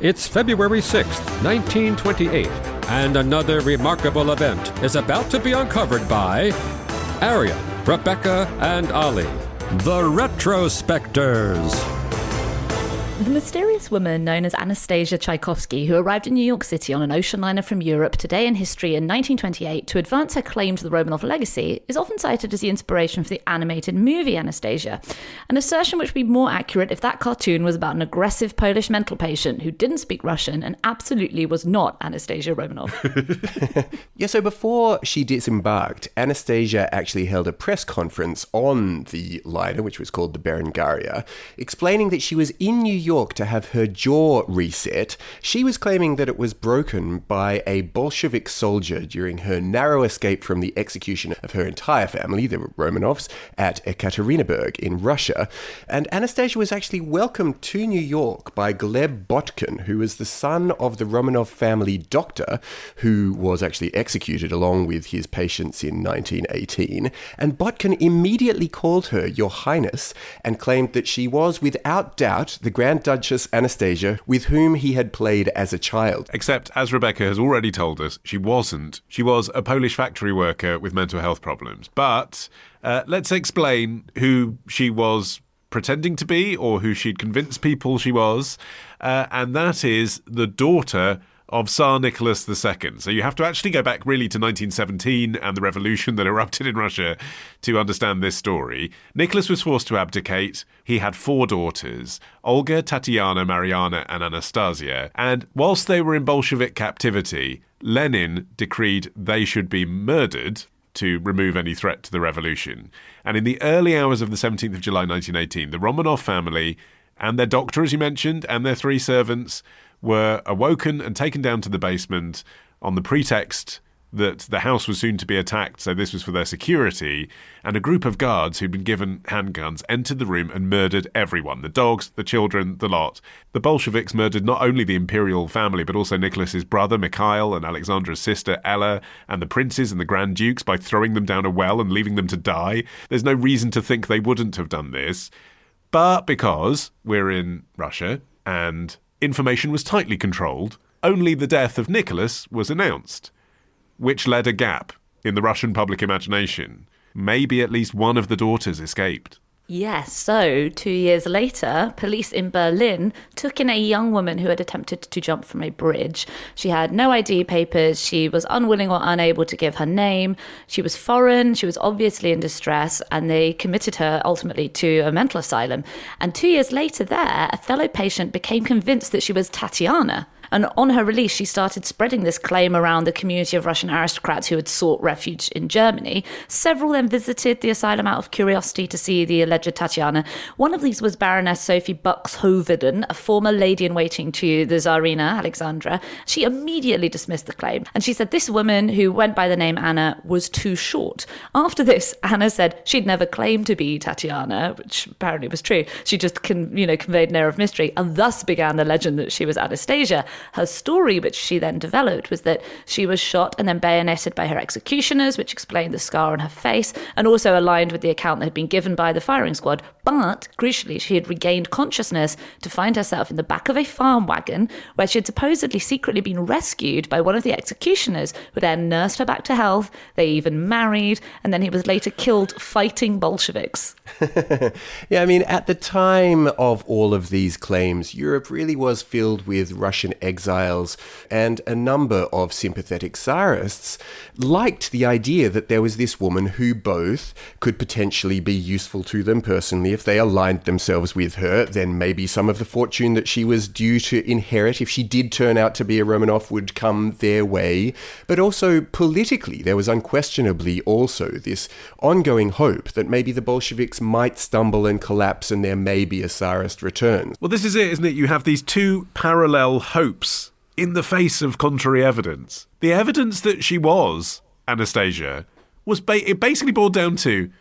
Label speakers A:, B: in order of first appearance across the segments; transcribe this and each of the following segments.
A: It's February 6th, 1928, and another remarkable event is about to be uncovered by Arion, Rebecca, and Olly, the Retrospectors.
B: The mysterious woman known as Anastasia Tchaikovsky, who arrived in New York City on an ocean liner from Europe today in history in 1928 to advance her claim to the Romanov legacy, is often cited as the inspiration for the animated movie Anastasia, an assertion which would be more accurate if that cartoon was about an aggressive Polish mental patient who didn't speak Russian and absolutely was not Anastasia Romanov.
C: Yeah, so before she disembarked, Anastasia actually held a press conference on the liner, which was called the Berengaria, explaining that she was in New York to have her jaw reset. She was claiming that it was broken by a Bolshevik soldier during her narrow escape from the execution of her entire family, the Romanovs, at Ekaterinburg in Russia. And Anastasia was actually welcomed to New York by Gleb Botkin, who was the son of the Romanov family doctor, who was actually executed along with his patients in 1918. And Botkin immediately called her Your Highness and claimed that she was, without doubt, the Grand Duchess Anastasia, with whom he had played as a child.
D: Except, as Rebecca has already told us, she wasn't. She was a Polish factory worker with mental health problems. But let's explain who she was pretending to be, or who she'd convinced people she was. And that is the daughter of Tsar Nicholas II. So you have to actually go back really to 1917 and the revolution that erupted in Russia to understand this story. Nicholas was forced to abdicate. He had 4 daughters, Olga, Tatiana, Mariana, and Anastasia. And whilst they were in Bolshevik captivity, Lenin decreed they should be murdered to remove any threat to the revolution. And in the early hours of the 17th of July 1918, the Romanov family and their doctor, as you mentioned, and their 3 servants were awoken and taken down to the basement on the pretext that the house was soon to be attacked, so this was for their security, and a group of guards who'd been given handguns entered the room and murdered everyone, the dogs, the children, the lot. The Bolsheviks murdered not only the imperial family, but also Nicholas's brother, Mikhail, and Alexandra's sister, Ella, and the princes and the Grand Dukes by throwing them down a well and leaving them to die. There's no reason to think they wouldn't have done this. But because we're in Russia and information was tightly controlled, only the death of Nicholas was announced, which led a gap in the Russian public imagination. Maybe at least one of the daughters escaped.
B: Yes, so 2 years later, police in Berlin took in a young woman who had attempted to jump from a bridge. She had no ID papers, she was unwilling or unable to give her name, she was foreign, she was obviously in distress, and they committed her ultimately to a mental asylum. And 2 years later there, a fellow patient became convinced that she was Tatiana. And on her release, she started spreading this claim around the community of Russian aristocrats who had sought refuge in Germany. Several then visited the asylum out of curiosity to see the alleged Tatiana. One of these was Baroness Sophie Buxhoveden, a former lady-in-waiting to the Tsarina, Alexandra. She immediately dismissed the claim. And she said this woman, who went by the name Anna, was too short. After this, Anna said she'd never claimed to be Tatiana, which apparently was true. She just conveyed an air of mystery, and thus began the legend that she was Anastasia. Her story, which she then developed, was that she was shot and then bayoneted by her executioners, which explained the scar on her face, and also aligned with the account that had been given by the firing squad. But, crucially, she had regained consciousness to find herself in the back of a farm wagon, where she had supposedly secretly been rescued by one of the executioners, who then nursed her back to health. They even married, and then he was later killed fighting Bolsheviks.
C: Yeah, I mean, at the time of all of these claims, Europe really was filled with Russian exiles, and a number of sympathetic Tsarists liked the idea that there was this woman who both could potentially be useful to them personally if they aligned themselves with her. Then maybe some of the fortune that she was due to inherit, if she did turn out to be a Romanov, would come their way. But also politically, there was unquestionably also this ongoing hope that maybe the Bolsheviks might stumble and collapse and there may be a Tsarist return.
D: Well, this is it, isn't it? You have these 2 parallel hopes in the face of contrary evidence. The evidence that she was Anastasia was it basically boiled down to,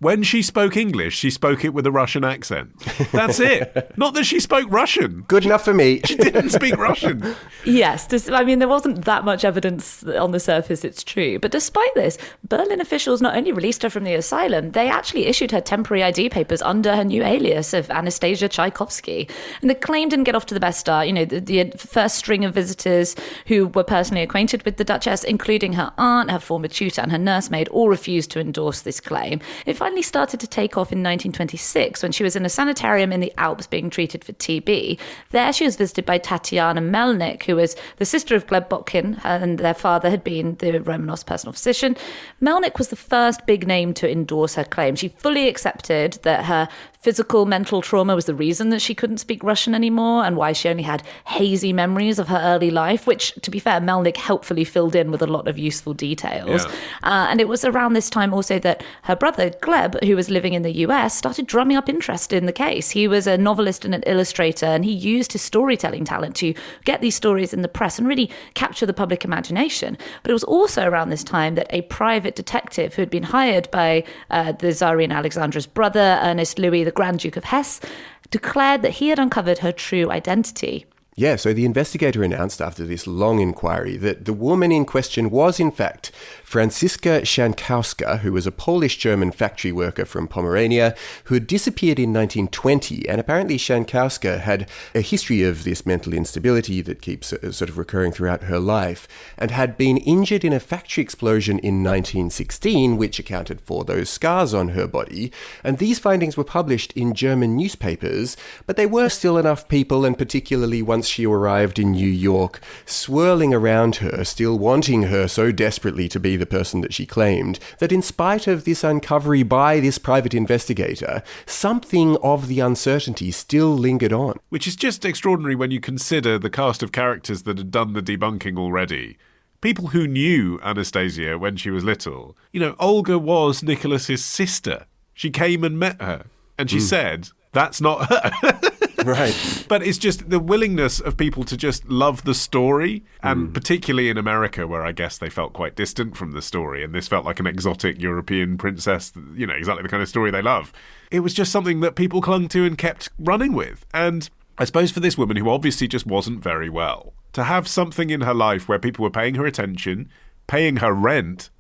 D: when she spoke English, she spoke it with a Russian accent. That's it. Not that she spoke Russian.
C: Good enough for me.
D: She didn't speak Russian.
B: Yes, there wasn't that much evidence on the surface, it's true. But despite this, Berlin officials not only released her from the asylum, they actually issued her temporary ID papers under her new alias of Anastasia Tchaikovsky. And the claim didn't get off to the best start. The first string of visitors who were personally acquainted with the Duchess, including her aunt, her former tutor, and her nursemaid, all refused to endorse this claim. It finally started to take off in 1926 when she was in a sanitarium in the Alps being treated for TB. There she was visited by Tatiana Melnik, who was the sister of Gleb Botkin, and their father had been the Romanovs' personal physician. Melnik was the first big name to endorse her claim. She fully accepted that her physical, mental trauma was the reason that she couldn't speak Russian anymore and why she only had hazy memories of her early life, which, to be fair, Melnik helpfully filled in with a lot of useful details. Yeah. And it was around this time also that her brother, Gleb, who was living in the US, started drumming up interest in the case. He was a novelist and an illustrator, and he used his storytelling talent to get these stories in the press and really capture the public imagination. But it was also around this time that a private detective who had been hired by the Tsarina Alexandra's brother, Ernest Louis, the Grand Duke of Hesse, declared that he had uncovered her true identity.
C: Yeah, so the investigator announced after this long inquiry that the woman in question was, in fact, Franziska Szankowska, who was a Polish-German factory worker from Pomerania who had disappeared in 1920. And apparently Szankowska had a history of this mental instability that keeps sort of recurring throughout her life and had been injured in a factory explosion in 1916, which accounted for those scars on her body. And these findings were published in German newspapers, but there were still enough people, and particularly once she arrived in New York, swirling around her, still wanting her so desperately to be the person that she claimed, that in spite of this uncovery by this private investigator, something of the uncertainty still lingered on.
D: Which is just extraordinary when you consider the cast of characters that had done the debunking already. People who knew Anastasia when she was little. Olga was Nicholas's sister. She came and met her, and she said, that's not her.
C: Right.
D: But it's just the willingness of people to just love the story, and particularly in America, where I guess they felt quite distant from the story, and this felt like an exotic European princess, exactly the kind of story they love. It was just something that people clung to and kept running with. And I suppose for this woman, who obviously just wasn't very well, to have something in her life where people were paying her attention, paying her rent,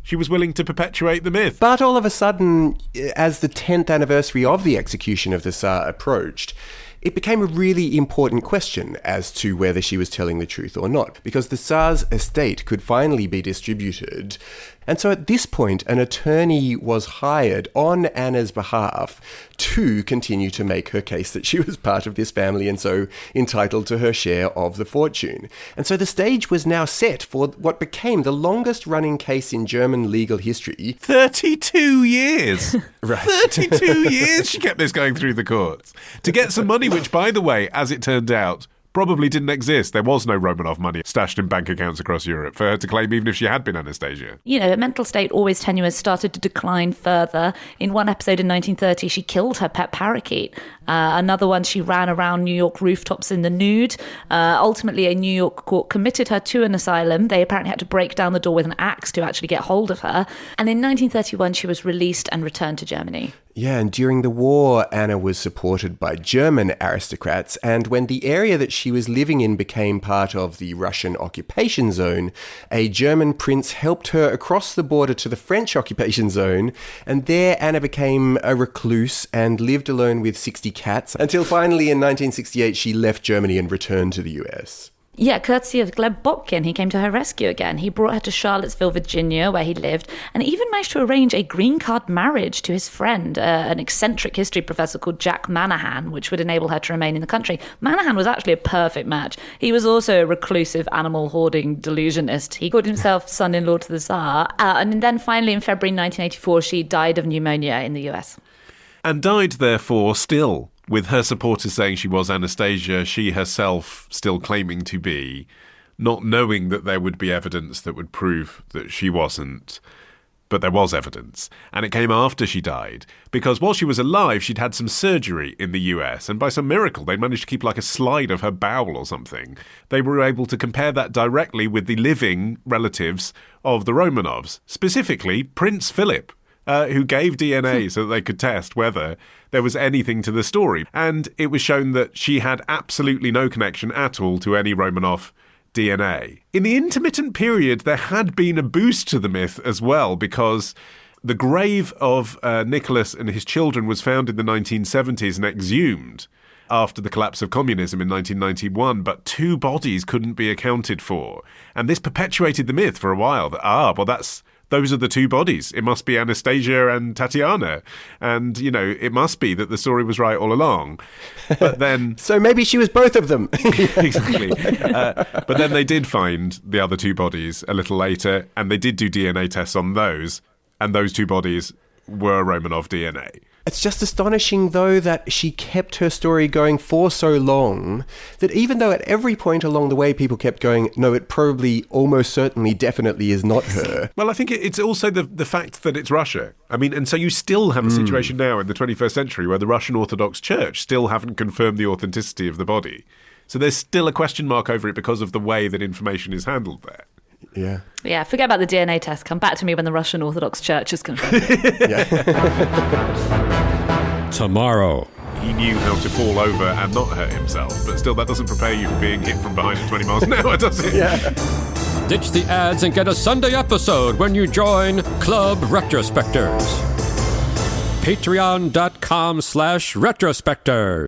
D: she was willing to perpetuate the myth.
C: But all of a sudden, as the 10th anniversary of the execution of the Tsar approached, it became a really important question as to whether she was telling the truth or not, because the Tsar's estate could finally be distributed. And so at this point, an attorney was hired on Anna's behalf to continue to make her case that she was part of this family and so entitled to her share of the fortune. And so the stage was now set for what became the longest running case in German legal history.
D: 32 years!
C: Right.
D: 32 years she kept this going through the courts. To get some money, which, by the way, as it turned out, probably didn't exist. There was no Romanov money stashed in bank accounts across Europe for her to claim, even if she had been Anastasia.
B: Her mental state, always tenuous, started to decline further. In one episode in 1930, she killed her pet parakeet. Another one, she ran around New York rooftops in the nude. Ultimately, a New York court committed her to an asylum. They apparently had to break down the door with an axe to actually get hold of her. And in 1931, she was released and returned to Germany.
C: Yeah, and during the war, Anna was supported by German aristocrats, and when the area that she was living in became part of the Russian occupation zone, a German prince helped her across the border to the French occupation zone, and there Anna became a recluse and lived alone with 60 cats, until finally in 1968 she left Germany and returned to the US.
B: Yeah, courtesy of Gleb Botkin, he came to her rescue again. He brought her to Charlottesville, Virginia, where he lived, and even managed to arrange a green card marriage to his friend, an eccentric history professor called Jack Manahan, which would enable her to remain in the country. Manahan was actually a perfect match. He was also a reclusive, animal-hoarding delusionist. He called himself son-in-law to the Tsar. And then finally, in February 1984, she died of pneumonia in the US.
D: And died, therefore, still, with her supporters saying she was Anastasia, she herself still claiming to be, not knowing that there would be evidence that would prove that she wasn't. But there was evidence, and it came after she died, because while she was alive, she'd had some surgery in the US, and by some miracle, they'd managed to keep like a slide of her bowel or something. They were able to compare that directly with the living relatives of the Romanovs, specifically Prince Philip, who gave DNA so that they could test whether there was anything to the story. And it was shown that she had absolutely no connection at all to any Romanov DNA. In the intermittent period, there had been a boost to the myth as well, because the grave of Nicholas and his children was found in the 1970s and exhumed after the collapse of communism in 1991, but 2 bodies couldn't be accounted for. And this perpetuated the myth for a while that, those are the 2 bodies. It must be Anastasia and Tatiana. And, it must be that the story was right all along. But then...
C: So maybe she was both of them.
D: Exactly. But then they did find the other 2 bodies a little later, and they did do DNA tests on those, and those 2 bodies were Romanov DNA.
C: It's just astonishing, though, that she kept her story going for so long, that even though at every point along the way people kept going, no, it probably, almost certainly, definitely is not her.
D: Well, I think it's also the fact that it's Russia. I mean, and so you still have a situation now in the 21st century where the Russian Orthodox Church still haven't confirmed the authenticity of the body. So there's still a question mark over it because of the way that information is handled there.
C: Yeah.
B: Yeah, forget about the DNA test. Come back to me when the Russian Orthodox Church is confirmed.
A: Tomorrow.
D: He knew how to fall over and not hurt himself, but still that doesn't prepare you for being hit from behind at 20 miles an hour, does it?
C: Yeah.
A: Ditch the ads and get a Sunday episode when you join Club Retrospectors. Patreon.com/retrospectors.